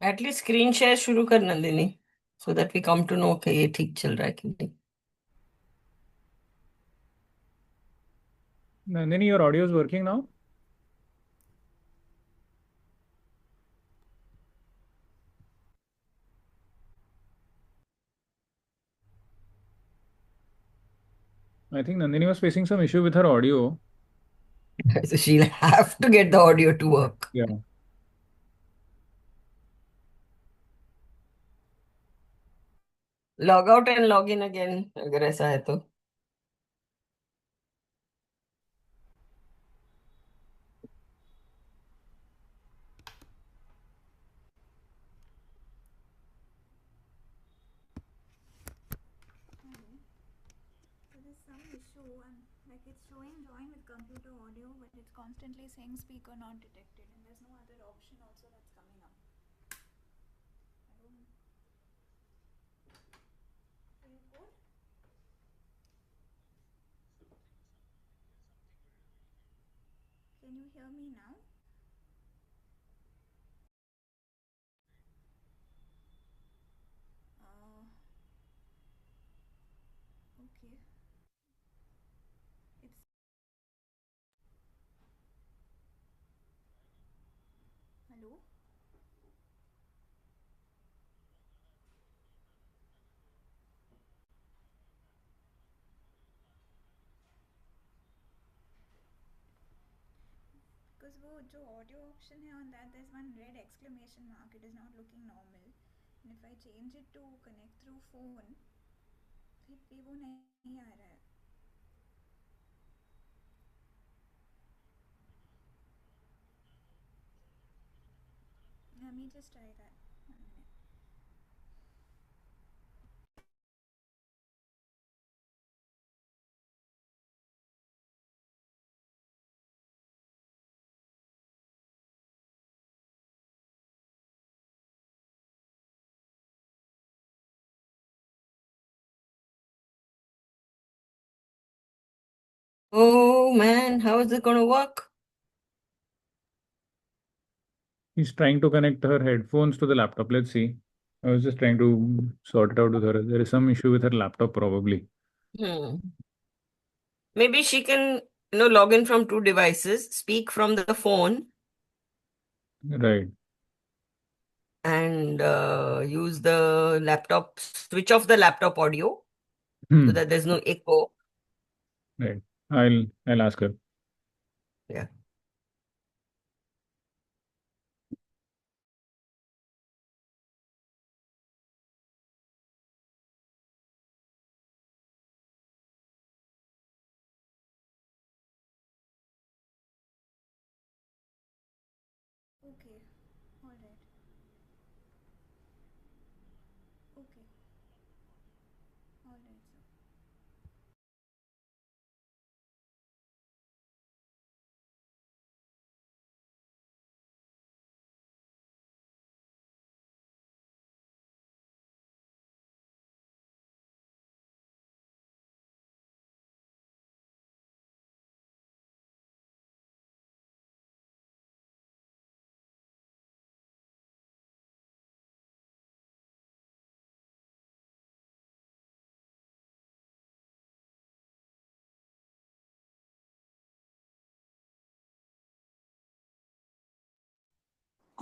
At least screen share शुरू कर Nandini, so that we come to know कि ये ठीक चल रहा है कि नहीं। Nandini, your audio is working now. I think Nandini was facing some issue with her audio. So she'll have to get the audio to work. Yeah. Log out and log in again अगर ऐसा है तो। There is some issue and like it's showing join with computer audio, but it's constantly saying speaker not detected, and there's no other option also that's coming up. I don't. Are you good? Can you hear me now? Okay. It's hello. Because वो जो audio option है on that, there's one red exclamation mark. It is not looking normal. And if I change it to connect through phone, फिर भी वो नहीं आ रहा है. Let me just try that. 1 minute. Oh man, how is it going to work? He's trying to connect her headphones to the laptop. Let's see. I was just trying to sort it out with her. There is some issue with her laptop, probably. Hmm. Maybe she can, log in from two devices, speak from the phone, Right. and use the laptop, switch off the laptop audio so Hmm. that there's no echo. Right. I'll ask her. Yeah. Okay. All right. Okay. All right, sir.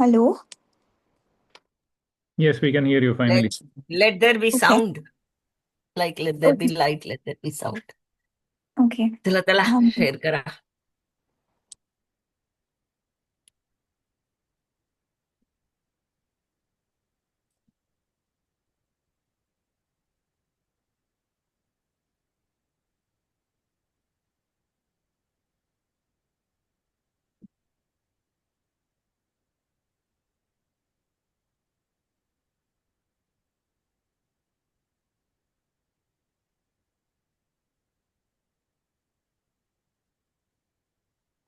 Hello. Yes, we can hear you finally. Let there be Okay. sound. Like let there be Okay. light, let there be sound. Okay. चला चला share करा.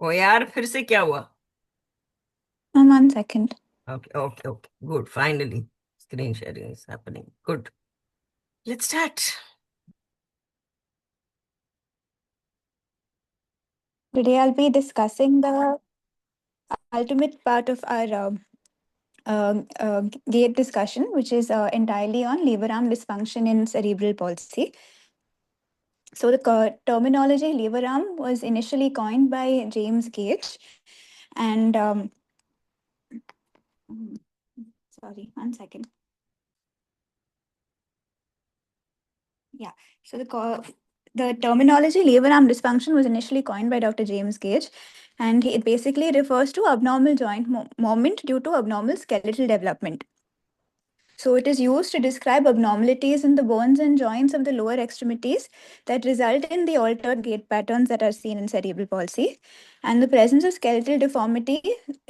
ओ यार फिर से क्या हुआ? 1 second. Okay, okay, okay. Good. Finally, screen sharing is happening. Good. Let's start. Today I'll be discussing the ultimate part of our gate discussion, which is entirely on lever arm dysfunction in cerebral palsy. So the terminology lever arm was initially coined by James Gage, and sorry, 1 second. Yeah, so the terminology lever arm dysfunction was initially coined by Dr. James Gage, and it basically refers to abnormal joint movement due to abnormal skeletal development. So it is used to describe abnormalities in the bones and joints of the lower extremities that result in the altered gait patterns that are seen in cerebral palsy. And the presence of skeletal deformity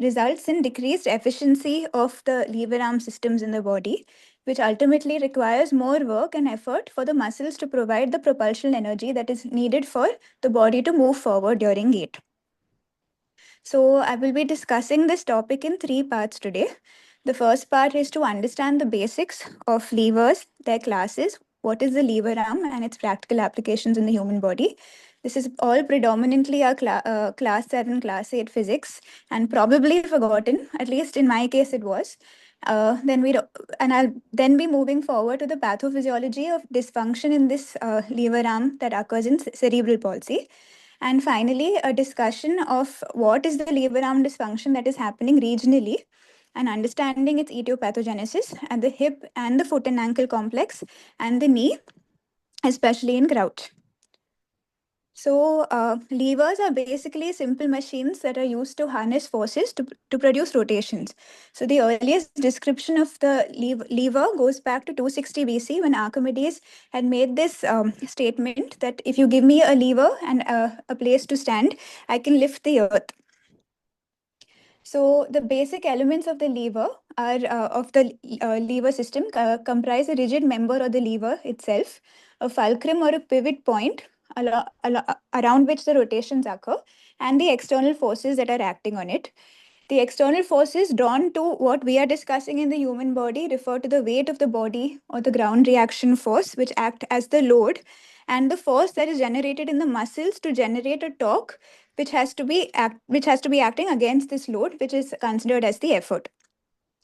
results in decreased efficiency of the lever arm systems in the body, which ultimately requires more work and effort for the muscles to provide the propulsion energy that is needed for the body to move forward during gait. So I will be discussing this topic in 3 parts today. The first part is to understand the basics of levers, their classes, what is the lever arm and its practical applications in the human body. This is all predominantly a class 7, class 8 physics and probably forgotten, at least in my case it was. I'll then be moving forward to the pathophysiology of dysfunction in this lever arm that occurs in cerebral palsy. And finally, a discussion of what is the lever arm dysfunction that is happening regionally and understanding its etiopathogenesis at the hip and the foot and ankle complex and the knee, especially in crouch. So levers are basically simple machines that are used to harness forces to produce rotations. So the earliest description of the lever goes back to 260 BC when Archimedes had made this statement that if you give me a lever and a place to stand, I can lift the earth. So the basic elements of the lever are lever system comprise a rigid member of the lever itself, a fulcrum or a pivot point around which the rotations occur, and the external forces that are acting on it. The external forces drawn to what we are discussing in the human body refer to the weight of the body or the ground reaction force, which act as the load, and the force that is generated in the muscles to generate a torque, which has to be acting against this load, which is considered as the effort.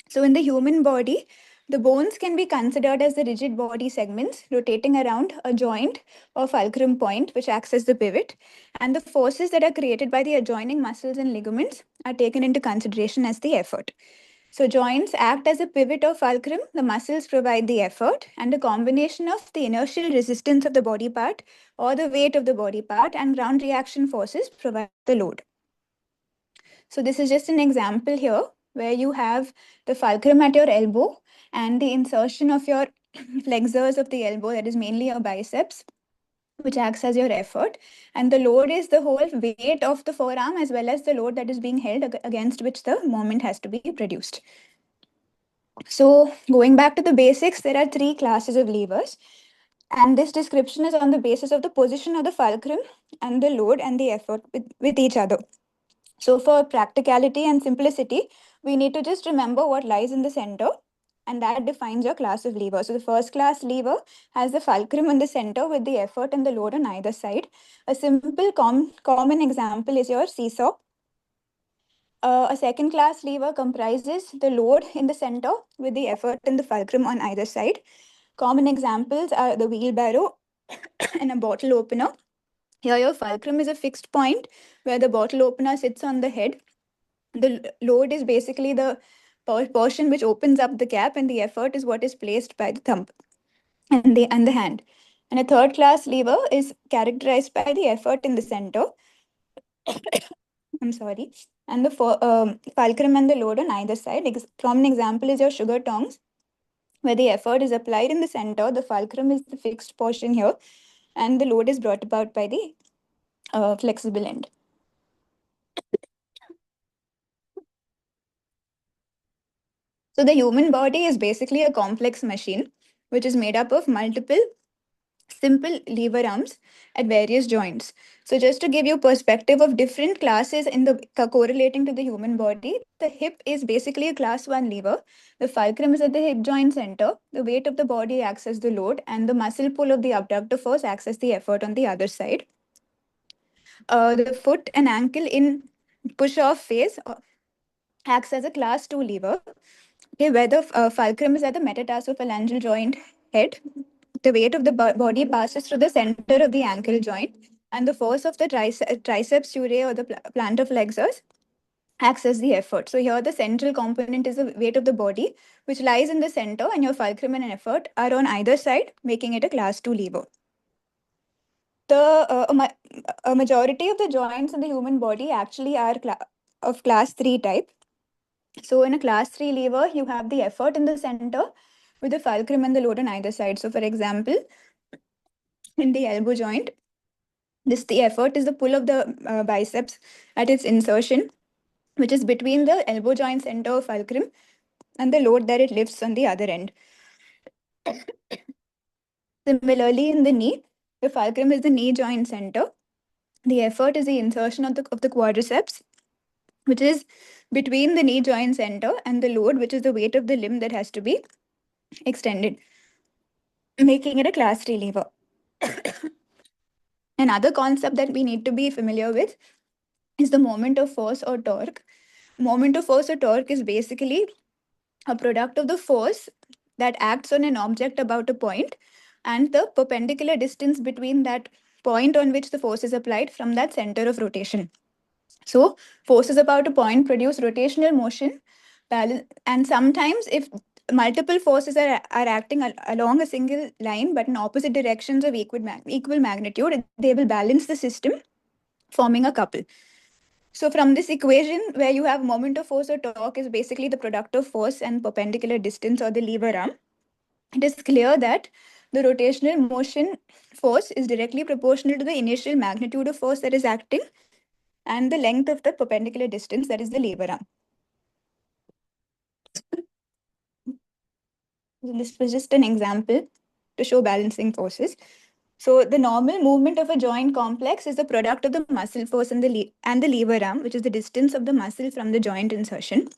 So in the human body, the bones can be considered as the rigid body segments rotating around a joint or fulcrum point, which acts as the pivot, and the forces that are created by the adjoining muscles and ligaments are taken into consideration as the effort. So joints act as a pivot or fulcrum, the muscles provide the effort, and a combination of the inertial resistance of the body part or the weight of the body part and ground reaction forces provide the load. So this is just an example here where you have the fulcrum at your elbow and the insertion of your flexors of the elbow, that is mainly your biceps, which acts as your effort. And the load is the whole weight of the forearm as well as the load that is being held against which the moment has to be produced. So going back to the basics, there are 3 classes of levers. And this description is on the basis of the position of the fulcrum and the load and the effort with each other. So for practicality and simplicity, we need to just remember what lies in the center, and that defines your class of lever. So the first class lever has the fulcrum in the center with the effort and the load on either side. A simple common example is your seesaw. A second class lever comprises the load in the center with the effort and the fulcrum on either side. Common examples are the wheelbarrow and a bottle opener. Here your fulcrum is a fixed point where the bottle opener sits on the head. The load is basically the portion which opens up the cap, and the effort is what is placed by the thumb and the hand. And a third class lever is characterized by the effort in the center. I'm sorry. And the fulcrum and the load on either side. Common example is your sugar tongs, where the effort is applied in the center. The fulcrum is the fixed portion here, and the load is brought about by the flexible end. So the human body is basically a complex machine, which is made up of multiple simple lever arms at various joints. So just to give you perspective of different classes in the correlating to the human body, the hip is basically a class 1 lever. The fulcrum is at the hip joint center. The weight of the body acts as the load, and the muscle pull of the abductor force acts as the effort on the other side. The foot and ankle in push-off phase acts as a class 2 lever. Okay, where the fulcrum is at the metatarsophalangeal joint head, the weight of the body passes through the center of the ankle joint, and the force of the triceps surae or the plantar flexors acts as the effort. So here the central component is the weight of the body, which lies in the center, and your fulcrum and effort are on either side, making it a class 2 lever. A majority of the joints in the human body actually are of class 3 type. So in a class 3 lever, you have the effort in the center with the fulcrum and the load on either side. So for example, in the elbow joint, the effort is the pull of the biceps at its insertion, which is between the elbow joint center of fulcrum and the load that it lifts on the other end. Similarly, in the knee, the fulcrum is the knee joint center. The effort is the insertion of the quadriceps, which is between the knee joint center and the load, which is the weight of the limb that has to be extended, making it a class 3 lever. Another concept that we need to be familiar with is the moment of force or torque. Moment of force or torque is basically a product of the force that acts on an object about a point and the perpendicular distance between that point on which the force is applied from that center of rotation. So forces about a point produce rotational motion, and sometimes if multiple forces are acting along a single line but in opposite directions of equal magnitude, they will balance the system, forming a couple. So from this equation, where you have moment of force or torque is basically the product of force and perpendicular distance or the lever arm, it is clear that the rotational motion force is directly proportional to the initial magnitude of force that is acting and the length of the perpendicular distance, that is the lever arm. This was just an example to show balancing forces. So the normal movement of a joint complex is the product of the muscle force and the lever arm, which is the distance of the muscle from the joint insertion.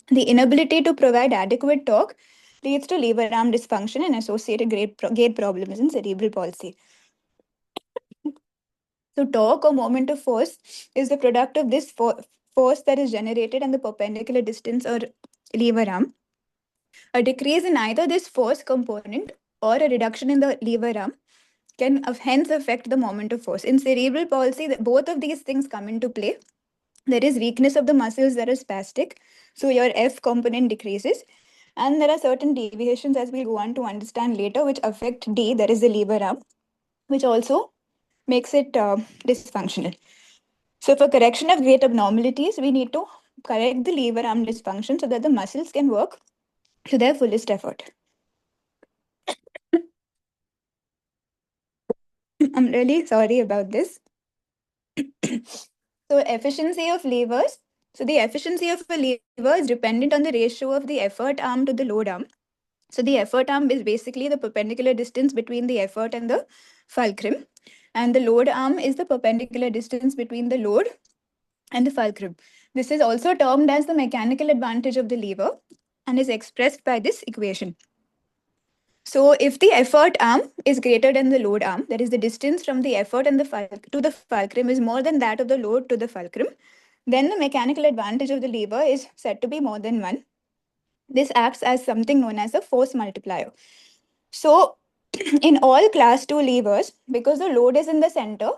The inability to provide adequate torque leads to lever arm dysfunction and associated gait problems in cerebral palsy. So torque or moment of force is the product of this force that is generated and the perpendicular distance or lever arm. A decrease in either this force component or a reduction in the lever arm can hence affect the moment of force. In cerebral palsy, both of these things come into play. There is weakness of the muscles that is spastic, so your F component decreases. And there are certain deviations, as we'll go on to understand later, which affect D, that is the lever arm, which also makes it dysfunctional. So for correction of gait abnormalities, we need to correct the lever arm dysfunction so that the muscles can work to their fullest effort. I'm really sorry about this. So efficiency of levers. So the efficiency of a lever is dependent on the ratio of the effort arm to the load arm. So the effort arm is basically the perpendicular distance between the effort and the fulcrum. And the load arm is the perpendicular distance between the load and the fulcrum. This is also termed as the mechanical advantage of the lever and is expressed by this equation. So if the effort arm is greater than the load arm, that is the distance from the effort and to the fulcrum is more than that of the load to the fulcrum, then the mechanical advantage of the lever is said to be more than 1. This acts as something known as a force multiplier. So in all class 2 levers, because the load is in the center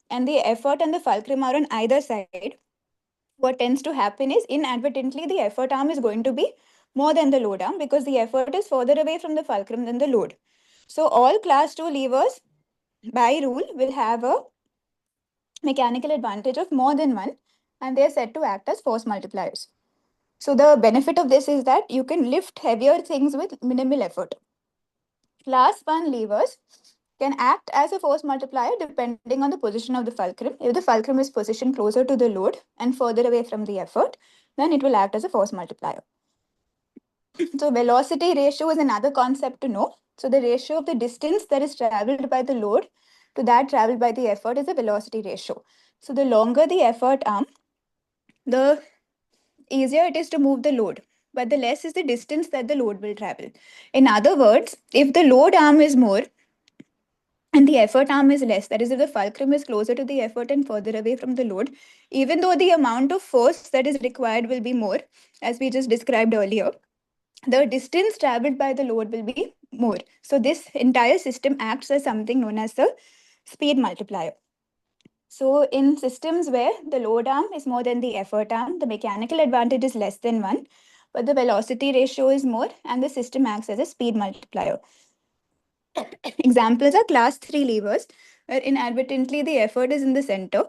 and the effort and the fulcrum are on either side, what tends to happen is inadvertently the effort arm is going to be more than the load arm because the effort is further away from the fulcrum than the load. So all class 2 levers by rule will have a mechanical advantage of more than 1, and they are said to act as force multipliers. So the benefit of this is that you can lift heavier things with minimal effort. Class 1 levers can act as a force multiplier depending on the position of the fulcrum. If the fulcrum is positioned closer to the load and further away from the effort, then it will act as a force multiplier. So velocity ratio is another concept to know. So the ratio of the distance that is traveled by the load to that traveled by the effort is the velocity ratio. So the longer the effort arm, the easier it is to move the load, but the less is the distance that the load will travel. In other words, if the load arm is more and the effort arm is less, that is, if the fulcrum is closer to the effort and further away from the load, even though the amount of force that is required will be more, as we just described earlier, the distance traveled by the load will be more. So this entire system acts as something known as the speed multiplier. So in systems where the load arm is more than the effort arm, the mechanical advantage is less than 1, but the velocity ratio is more and the system acts as a speed multiplier. Examples are class 3 levers, where inadvertently the effort is in the center.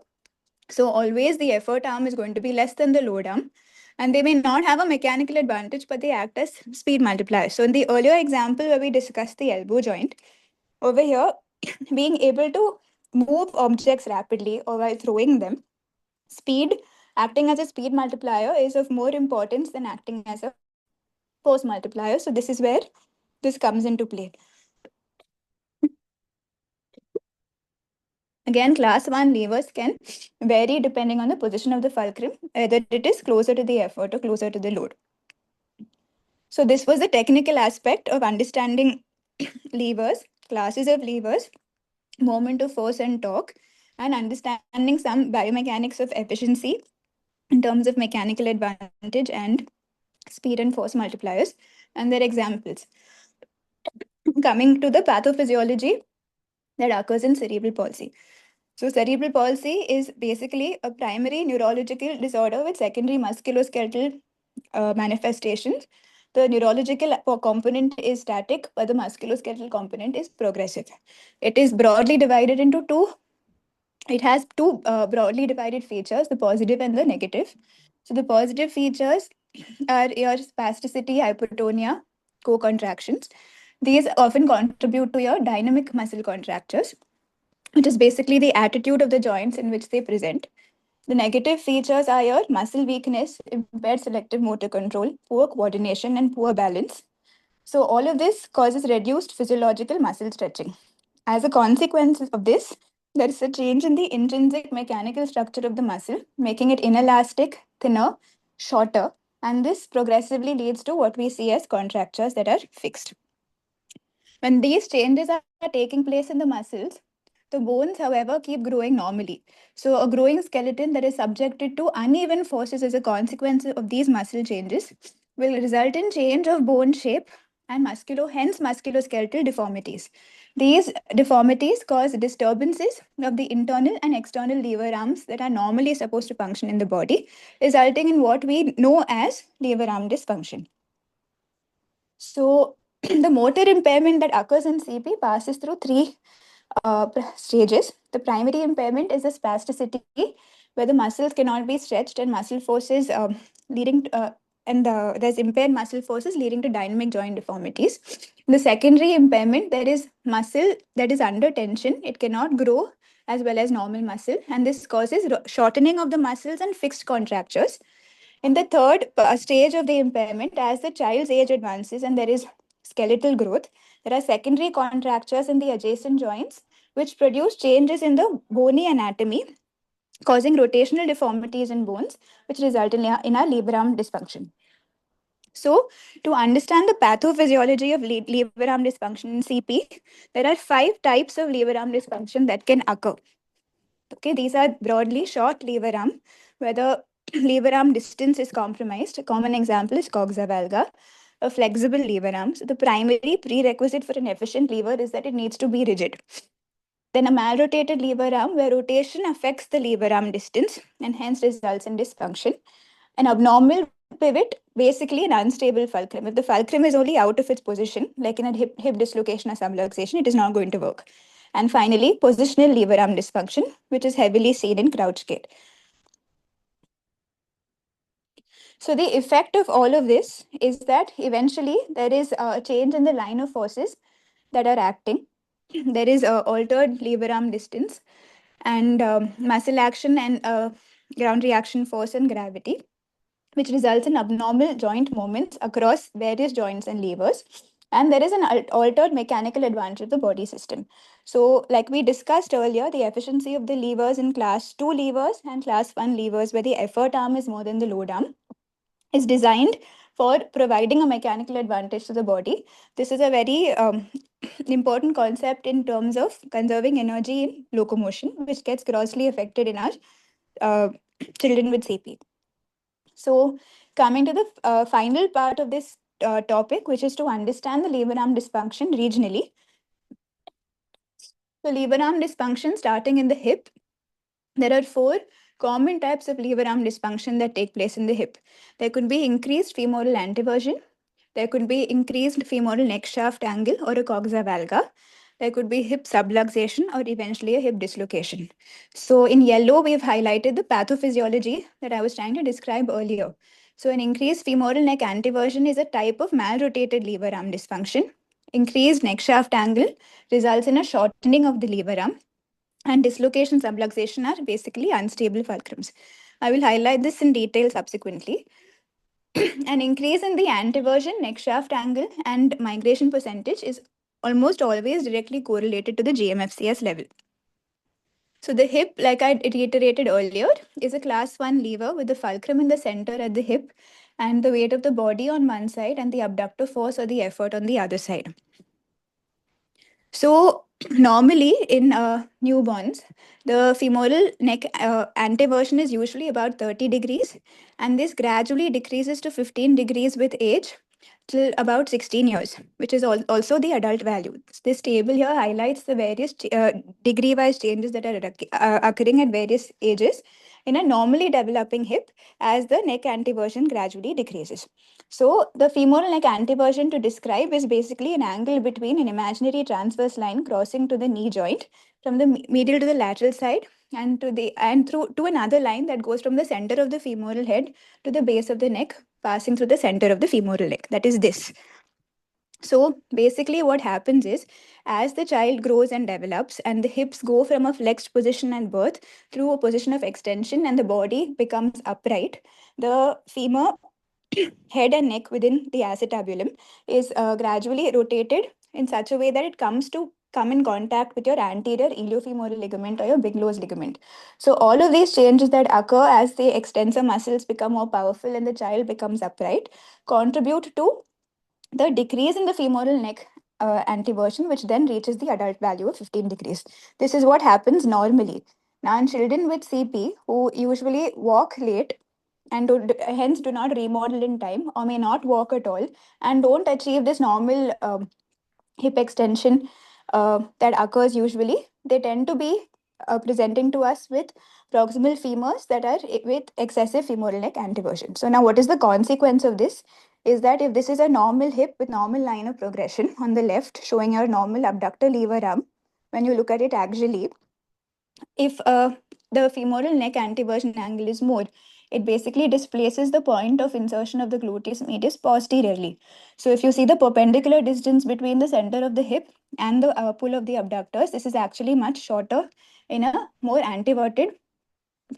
So always the effort arm is going to be less than the load arm. And they may not have a mechanical advantage, but they act as speed multipliers. So in the earlier example where we discussed the elbow joint, over here, being able to move objects rapidly or while throwing them, speed acting as a speed multiplier is of more importance than acting as a force multiplier. So this is where this comes into play. Again, class 1 levers can vary depending on the position of the fulcrum, whether it is closer to the effort or closer to the load. So this was the technical aspect of understanding levers, classes of levers, moment of force and torque, and understanding some biomechanics of efficiency in terms of mechanical advantage and speed and force multipliers and their examples. Coming to the pathophysiology that occurs in cerebral palsy. So cerebral palsy is basically a primary neurological disorder with secondary musculoskeletal manifestations. The neurological component is static, but the musculoskeletal component is progressive. It is broadly divided into two. It has two broadly divided features, the positive and the negative. So the positive features are your spasticity, hypertonia, co-contractions. These often contribute to your dynamic muscle contractures, which is basically the attitude of the joints in which they present. The negative features are your muscle weakness, impaired selective motor control, poor coordination, and poor balance. So, all of this causes reduced physiological muscle stretching. As a consequence of this, there is a change in the intrinsic mechanical structure of the muscle, making it inelastic, thinner, shorter, and this progressively leads to what we see as contractures that are fixed. When these changes are taking place in the muscles, the bones, however, keep growing normally. So, a growing skeleton that is subjected to uneven forces as a consequence of these muscle changes will result in change of bone shape and hence musculoskeletal deformities. These deformities cause disturbances of the internal and external lever arms that are normally supposed to function in the body, resulting in what we know as lever arm dysfunction. So, the motor impairment that occurs in CP passes through three stages. The primary impairment is the spasticity, where the muscles cannot be stretched and muscle forces leading to, there's impaired muscle forces leading to dynamic joint deformities. The secondary impairment, there is muscle that is under tension. It cannot grow as well as normal muscle, and this causes shortening of the muscles and fixed contractures. In the third stage of the impairment, as the child's age advances and there is skeletal growth, there are secondary contractures in the adjacent joints, which produce changes in the bony anatomy, causing rotational deformities in bones, which result in our lever arm dysfunction. So, to understand the pathophysiology of lever arm dysfunction in CP, there are 5 types of lever arm dysfunction that can occur. Okay, these are broadly short lever arm, where the lever arm distance is compromised. A common example is coxa valga, a flexible lever arm. So the primary prerequisite for an efficient lever is that it needs to be rigid. Then a malrotated lever arm, where rotation affects the lever arm distance and hence results in dysfunction. An abnormal pivot, basically an unstable fulcrum. If the fulcrum is only out of its position, like in a hip dislocation or subluxation, it is not going to work. And finally, positional lever arm dysfunction, which is heavily seen in crouch gait. So the effect of all of this is that eventually there is a change in the line of forces that are acting. There is a altered lever arm distance and muscle action and ground reaction force and gravity, which results in abnormal joint movements across various joints and levers. And there is an altered mechanical advantage of the body system. So, like we discussed earlier, the efficiency of the levers in class 2 levers and class 1 levers, where the effort arm is more than the load arm, is designed for providing a mechanical advantage to the body. This is a very important concept in terms of conserving energy in locomotion, which gets grossly affected in our children with CP. So, coming to the final part of this topic, which is to understand the lever arm dysfunction regionally. So lever arm dysfunction starting in the hip. There are 4 common types of lever arm dysfunction that take place in the hip. There could be increased femoral anteversion. There could be increased femoral neck shaft angle or a coxa valga. There could be hip subluxation or eventually a hip dislocation. So in yellow, we've highlighted the pathophysiology that I was trying to describe earlier. So an increased femoral neck anteversion is a type of malrotated lever arm dysfunction. Increased neck shaft angle results in a shortening of the lever arm, and dislocation subluxation are basically unstable fulcrums. I will highlight this in detail subsequently. An increase in the anteversion, neck shaft angle, and migration percentage is almost always directly correlated to the GMFCS level. So the hip, like I reiterated earlier, is a class 1 lever with the fulcrum in the center at the hip and the weight of the body on one side and the abductor force or the effort on the other side. So normally in newborns, the femoral neck anteversion is usually about 30 degrees, and this gradually decreases to 15 degrees with age till about 16 years, which is also the adult value. This table here highlights the various degree-wise changes that are occurring at various ages in a normally developing hip as the neck anteversion gradually decreases. So the femoral neck anteversion to describe is basically an angle between an imaginary transverse line crossing to the knee joint from the medial to the lateral side and through to another line that goes from the center of the femoral head to the base of the neck, passing through the center of the femoral leg. That is this. So basically what happens is, as the child grows and develops and the hips go from a flexed position at birth through a position of extension and the body becomes upright, the femur head and neck within the acetabulum is gradually rotated in such a way that it come in contact with your anterior iliofemoral ligament or your Bigelow's ligament. So all of these changes that occur as the extensor muscles become more powerful and the child becomes upright contribute to the decrease in the femoral neck anteversion, which then reaches the adult value of 15 degrees. This is what happens normally. Now, in children with CP who usually walk late and hence do not remodel in time or may not walk at all and don't achieve this normal hip extension that occurs usually, they tend to be presenting to us with proximal femurs that are with excessive femoral neck anteversion. So now what is the consequence of this is that if this is a normal hip with normal line of progression on the left showing your normal abductor lever arm, when you look at it axially, if the femoral neck anteversion angle is more, it basically displaces the point of insertion of the gluteus medius posteriorly. So if you see the perpendicular distance between the center of the hip and the pull of the abductors, this is actually much shorter in a more anteverted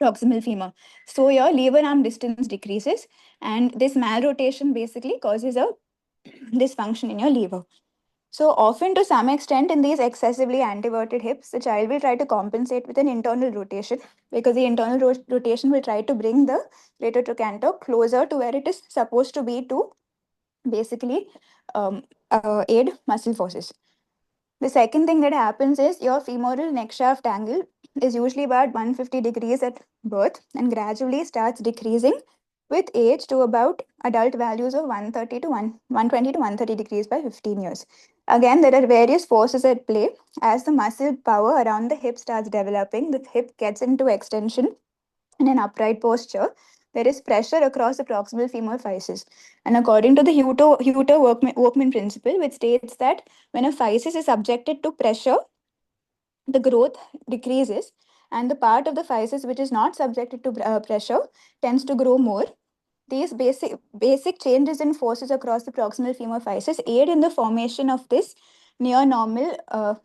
proximal femur. So your lever arm distance decreases, and this malrotation basically causes a dysfunction in your lever. So often to some extent in these excessively anteverted hips, the child will try to compensate with an internal rotation because the internal rotation will try to bring the greater trochanter closer to where it is supposed to be to basically aid muscle forces. The second thing that happens is your femoral neck shaft angle is usually about 150 degrees at birth and gradually starts decreasing with age to about adult values of 130 to 120 to 130 degrees by 15 years. Again, there are various forces at play. As the muscle power around the hip starts developing, the hip gets into extension in an upright posture. There is pressure across the proximal femur physis. And according to the Hutter-Workman principle, which states that when a physis is subjected to pressure, the growth decreases, and the part of the physis which is not subjected to pressure tends to grow more. These basic changes in forces across the proximal femur physis aid in the formation of this near normal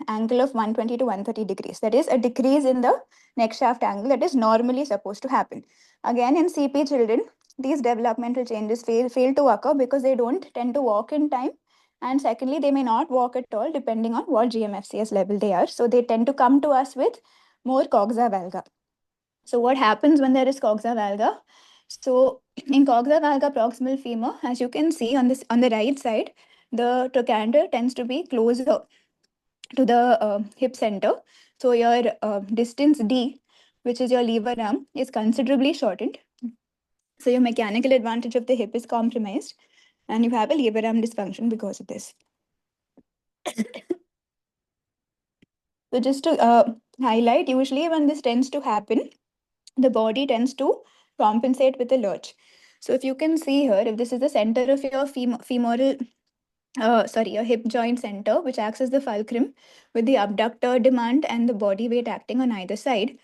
angle of 120 to 130 degrees. That is a decrease in the neck shaft angle that is normally supposed to happen. Again, in CP children, these developmental changes fail to occur because they don't tend to walk in time. And secondly, they may not walk at all depending on what GMFCS level they are. So they tend to come to us with more coxa valga. So what happens when there is coxa valga? So in coxa valga proximal femur, as you can see on the right side, the trochanter tends to be closer to the hip center. So your distance D, which is your lever arm, is considerably shortened. So your mechanical advantage of the hip is compromised. and you have a lever arm dysfunction because of this. So just to highlight, usually when this tends to happen, the body tends to compensate with a lurch. So if you can see here, if this is the center of your femoral, a hip joint center, which acts as the fulcrum with the abductor demand and the body weight acting on either side,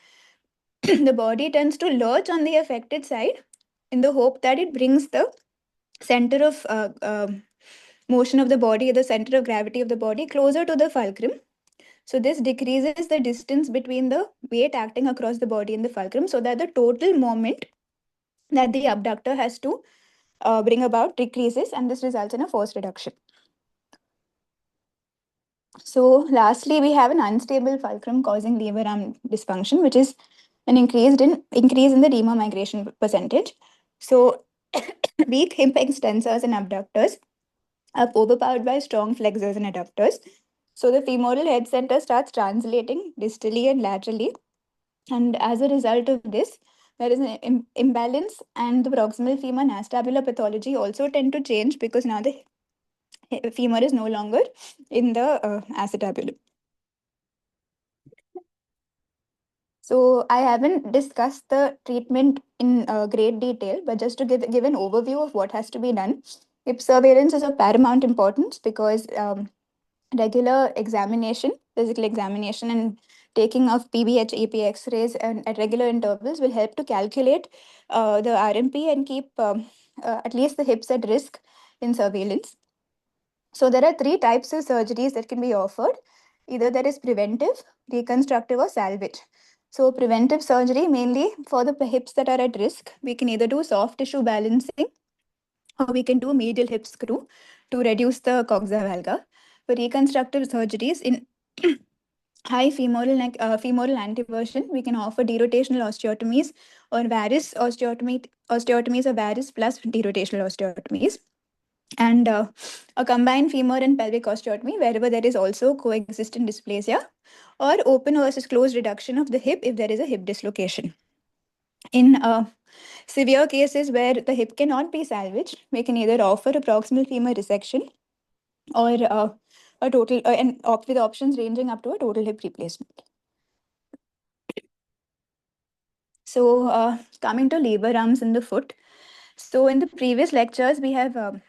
the body tends to lurch on the affected side in the hope that it brings the center of motion of the body, the center of gravity of the body closer to the fulcrum. So this decreases the distance between the weight acting across the body and the fulcrum, so that the total moment that the abductor has to bring about decreases, and this results in a force reduction. So lastly, we have an unstable fulcrum causing lever arm dysfunction, which is an increase in the remor percentage. So weak hip extensors and abductors are overpowered by strong flexors and adductors. So the femoral head center starts translating distally and laterally. And as a result of this, there is an imbalance, and the proximal femur and acetabular pathology also tend to change because now the femur is no longer in the acetabulum. So I haven't discussed the treatment in great detail, but just to give an overview of what has to be done, hip surveillance is of paramount importance because regular examination, physical examination, and taking of PBH, EP X-rays and at regular intervals will help to calculate the RMP and keep at least the hips at risk in surveillance. So there are three types of surgeries that can be offered. Either there is preventive, reconstructive, or salvage. So preventive surgery mainly for the hips that are at risk. We can either do soft tissue balancing or we can do medial hip screw to reduce the coxa valga. For reconstructive surgeries in high femoral anteversion, we can offer derotational osteotomies or varus osteotomies or varus plus derotational osteotomies. And a combined femur and pelvic osteotomy wherever there is also coexistent dysplasia, or open versus closed reduction of the hip if there is a hip dislocation. In severe cases where the hip cannot be salvaged, we can either offer a proximal femur resection or a total and opt with options ranging up to a total hip replacement. So coming to lever arms in the foot. So in the previous lectures, we have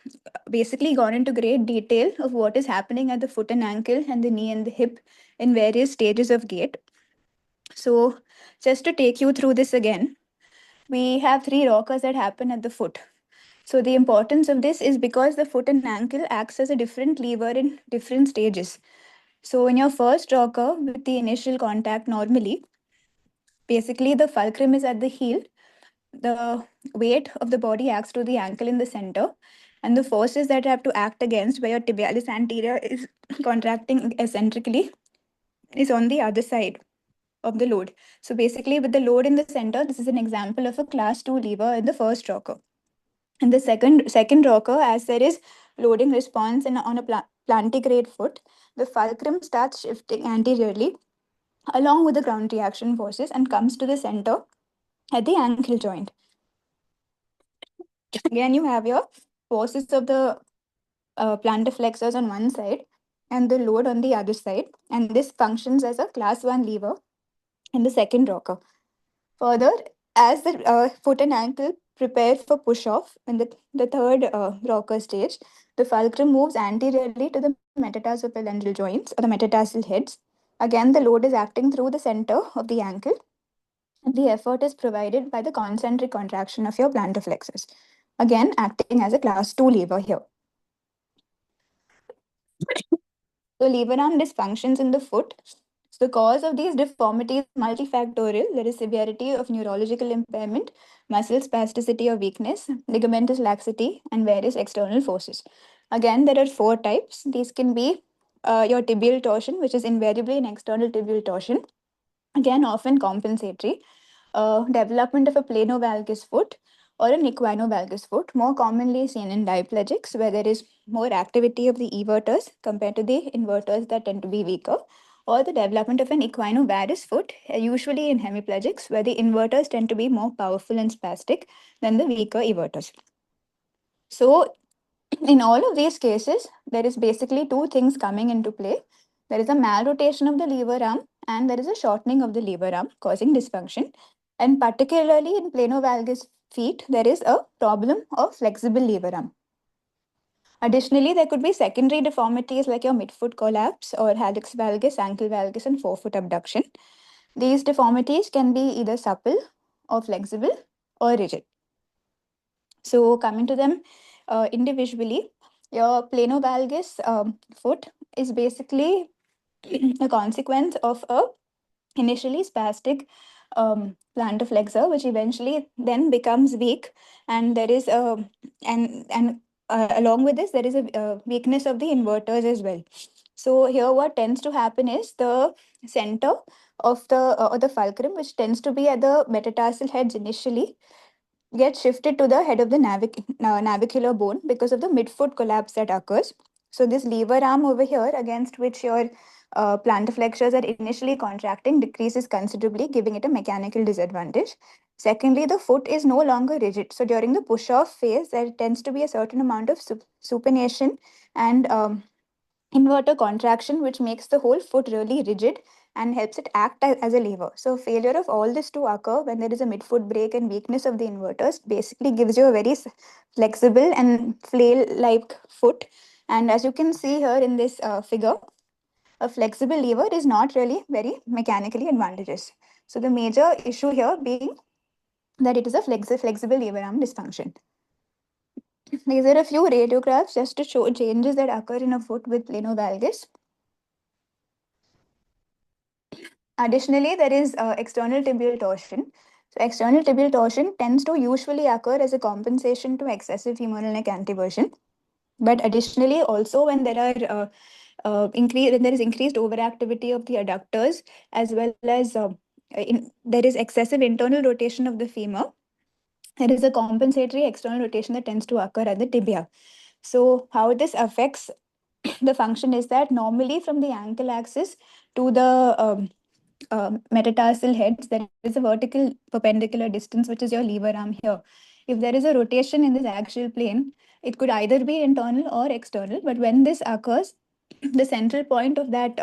basically gone into great detail of what is happening at the foot and ankle and the knee and the hip in various stages of gait. So just to take you through this again, we have three rockers that happen at the foot. So the importance of this is because the foot and ankle acts as a different lever in different stages. So in your first rocker, with the initial contact normally, basically the fulcrum is at the heel. The weight of the body acts to the ankle in the center, and the forces that have to act against where your tibialis anterior is contracting eccentrically is on the other side of the load. So basically with the load in the center, this is an example of a class 2 lever in the first rocker. In the second rocker, as there is loading response on a plantigrade foot, the fulcrum starts shifting anteriorly along with the ground reaction forces and comes to the center at the ankle joint. Again, you have your forces of the plantar flexors on one side and the load on the other side, and this functions as a class 1 lever in the second rocker. Further, as the foot and ankle prepare for push-off in the third rocker stage, the fulcrum moves anteriorly to the metatarsophalangeal joints or the metatarsal heads. Again, the load is acting through the center of the ankle, and the effort is provided by the concentric contraction of your plantar flexors. Again, acting as a class 2 lever here. So lever arm dysfunctions in the foot. So the cause of these deformities is multifactorial. There is severity of neurological impairment, muscle spasticity or weakness, ligamentous laxity, and various external forces. Again, there are 4 types. These can be your tibial torsion, which is invariably an external tibial torsion. Again, often compensatory. Development of a planovalgus foot or an equinovalgus foot, more commonly seen in diplegics, where there is more activity of the everters compared to the inverters that tend to be weaker, or the development of an equinovarus foot, usually in hemiplegics, where the inverters tend to be more powerful and spastic than the weaker everters. So In all of these cases, there is basically two things coming into play. There is a malrotation of the lever arm and there is a shortening of the lever arm causing dysfunction. And particularly in planovalgus feet, there is a problem of flexible lever arm. Additionally, there could be secondary deformities like your midfoot collapse or hallux valgus, ankle valgus, and forefoot abduction. These deformities can be either supple or flexible or rigid. So, coming to them individually, your planovalgus foot is basically a consequence of a initially spastic plantar flexor, which eventually then becomes weak, and there is a and along with this, there is a weakness of the inverters as well. So here, what tends to happen is the center of the or the fulcrum, which tends to be at the metatarsal heads initially, gets shifted to the head of the navicular bone because of the midfoot collapse that occurs. So this lever arm over here, against which your plantar flexors are initially contracting, decreases considerably, giving it a mechanical disadvantage. Secondly, the foot is no longer rigid. So during the push-off phase, there tends to be a certain amount of supination and inverter contraction, which makes the whole foot really rigid and helps it act as a lever. So failure of all this to occur when there is a midfoot break and weakness of the inverters basically gives you a very flexible and flail-like foot. And as you can see here in this figure, a flexible lever is not really very mechanically advantageous. So the major issue here being that it is a flexible lever arm dysfunction. These are a few radiographs just to show changes that occur in a foot with planovalgus. Additionally, there is external tibial torsion. So external tibial torsion tends to usually occur as a compensation to excessive femoral neck anteversion. But additionally, also when there are when there is increased overactivity of the adductors, as well as there is excessive internal rotation of the femur, there is a compensatory external rotation that tends to occur at the tibia. So how this affects the function is that normally from the ankle axis to the metatarsal heads, there is a vertical perpendicular distance, which is your lever arm here. If there is a rotation in this axial plane, it could either be internal or external. But when this occurs, the central point of that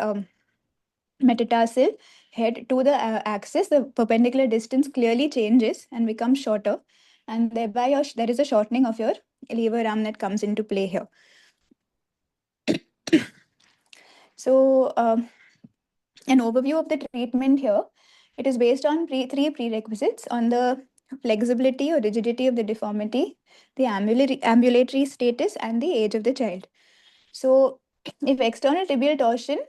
metatarsal head to the axis, the perpendicular distance clearly changes and becomes shorter. And thereby, there is a shortening of your lever arm that comes into play here. So, an overview of the treatment here. It is based on three prerequisites on the flexibility or rigidity of the deformity, the ambulatory status, and the age of the child. So, if external tibial torsion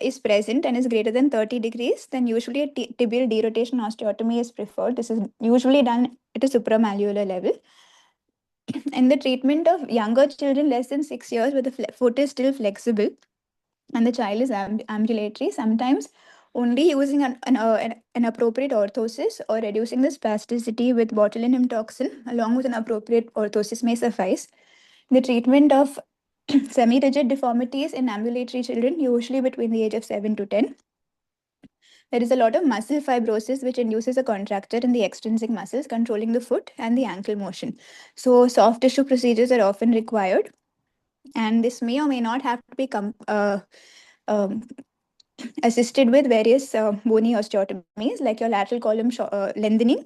is present and is greater than 30 degrees, then usually a tibial derotation osteotomy is preferred. This is usually done at a supramalleolar level. In the treatment of younger children less than 6 years, where the foot is still flexible and the child is ambulatory, sometimes only using an appropriate orthosis or reducing the spasticity with botulinum toxin along with an appropriate orthosis may suffice. The treatment of semi-rigid deformities in ambulatory children, usually between the age of 7 to 10. There is a lot of muscle fibrosis, which induces a contracture in the extrinsic muscles controlling the foot and the ankle motion. So soft tissue procedures are often required, and this may or may not have to be um, assisted with various bony osteotomies like your lateral column lengthening,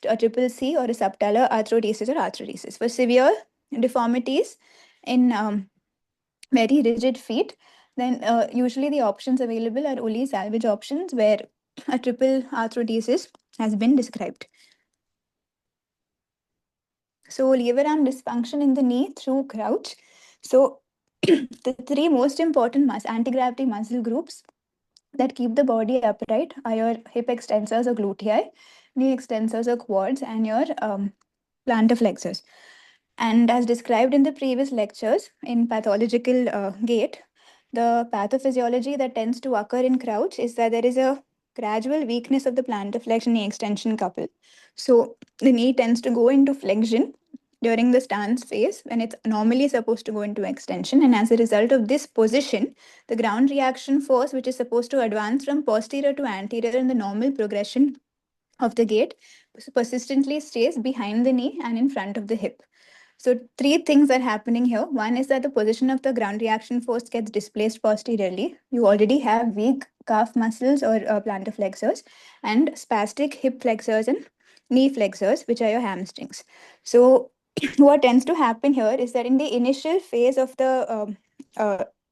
a triple C, or a subtalar arthrodesis or arthrodesis. For severe deformities in very rigid feet, then usually the options available are only salvage options where a triple arthrodesis has been described. So lever arm dysfunction in the knee through crouch. So the three most important anti-gravity muscle groups that keep the body upright are your hip extensors or gluteus, knee extensors or quads, and your plantar flexors. And as described in the previous lectures in pathological gait, the pathophysiology that tends to occur in crouch is that there is a gradual weakness of the plantar flexion knee extension couple. So the knee tends to go into flexion during the stance phase when it's normally supposed to go into extension. And as a result of this position, the ground reaction force, which is supposed to advance from posterior to anterior in the normal progression of the gait, persistently stays behind the knee and in front of the hip. So three things are happening here. One is that the position of the ground reaction force gets displaced posteriorly. You already have weak calf muscles or plantar flexors, and spastic hip flexors and knee flexors, which are your hamstrings. So what tends to happen here is that in the initial phase of the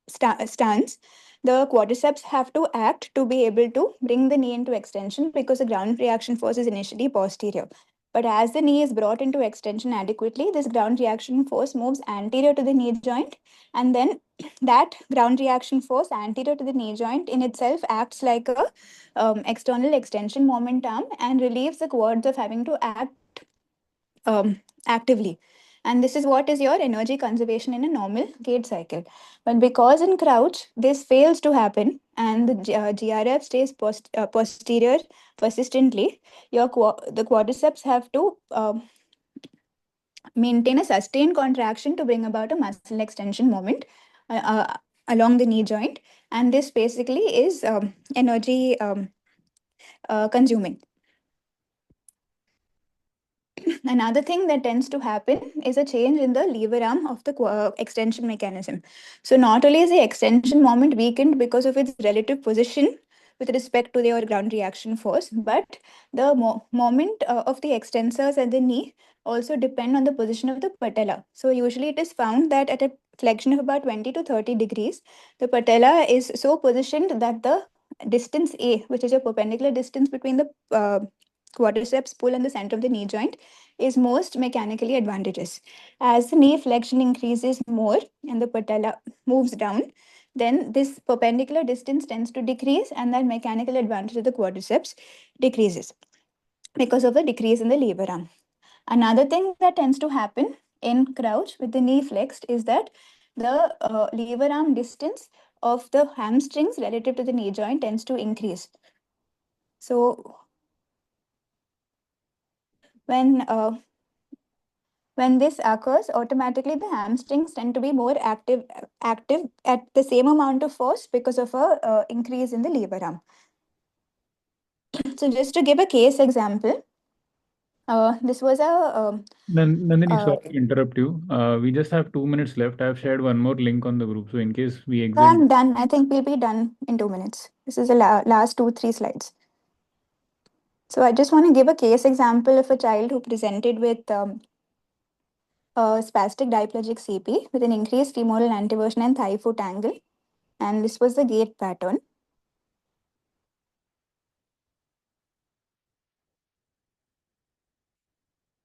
stance, the quadriceps have to act to be able to bring the knee into extension because the ground reaction force is initially posterior. But as the knee is brought into extension adequately, this ground reaction force moves anterior to the knee joint, and then that ground reaction force anterior to the knee joint in itself acts like a external extension moment arm and relieves the quads of having to act actively. And this is what is your energy conservation in a normal gait cycle. But because in crouch, this fails to happen and the GRF stays posterior persistently, the quadriceps have to maintain a sustained contraction to bring about a muscle extension moment along the knee joint. And this basically is energy consuming. Another thing that tends to happen is a change in the lever arm of the extension mechanism. So not only is the extension moment weakened because of its relative position with respect to their ground reaction force, but the moment of the extensors at the knee also depend on the position of the patella. So usually it is found that at a flexion of about 20 to 30 degrees, the patella is so positioned that the distance A, which is a perpendicular distance between the quadriceps pull and the center of the knee joint, is most mechanically advantageous. As the knee flexion increases more and the patella moves down, then this perpendicular distance tends to decrease and that mechanical advantage of the quadriceps decreases because of a decrease in the lever arm. Another thing that tends to happen in crouch with the knee flexed is that the lever arm distance of the hamstrings relative to the knee joint tends to increase. So when this occurs, automatically the hamstrings tend to be more active at the same amount of force because of a increase in the lever arm. So just to give a case example, this was a Nandini, sorry to interrupt you. We just have 2 minutes left. I have shared one more link on the group. So in case we so exit, I'm done. I think we'll be done in 2 minutes. This is the last 2-3 slides. So I just want to give a case example of a child who presented with spastic diplegic CP with an increased femoral anteversion and thigh foot angle. And this was the gait pattern.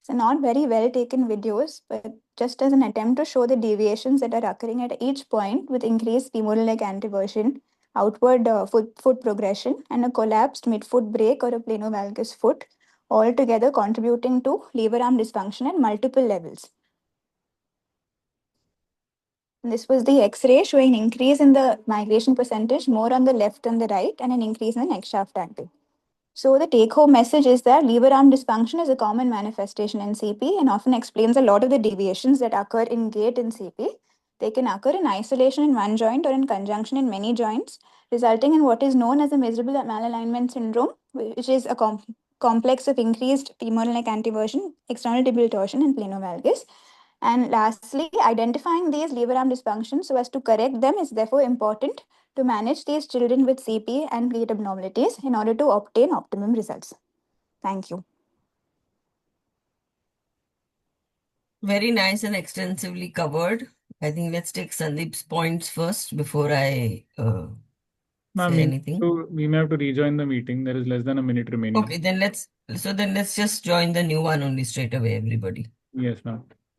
So not very well taken videos, but just as an attempt to show the deviations that are occurring at each point with increased femoral leg anteversion, outward foot progression, and a collapsed midfoot break or a planovalgus foot, all together contributing to lever arm dysfunction at multiple levels. And this was the X-ray showing increase in the migration percentage more on the left and the right, and an increase in the neck shaft angle. So the take-home message is that lever arm dysfunction is a common manifestation in CP and often explains a lot of the deviations that occur in gait in CP. They can occur in isolation in one joint or in conjunction in many joints, resulting in what is known as a miserable malalignment syndrome, which is a complex of increased femoral neck anteversion, external tibial torsion, and planovalgus. And lastly, identifying these lever arm dysfunctions so as to correct them is therefore important to manage these children with CP and gait abnormalities in order to obtain optimum results. Thank you. Very nice and extensively covered. I think let's take Sandeep's points first before I ma'am, say anything. we may have to rejoin the meeting. There is less than a minute remaining. Okay, then let's just join the new one only straight away, everybody. Yes, ma'am.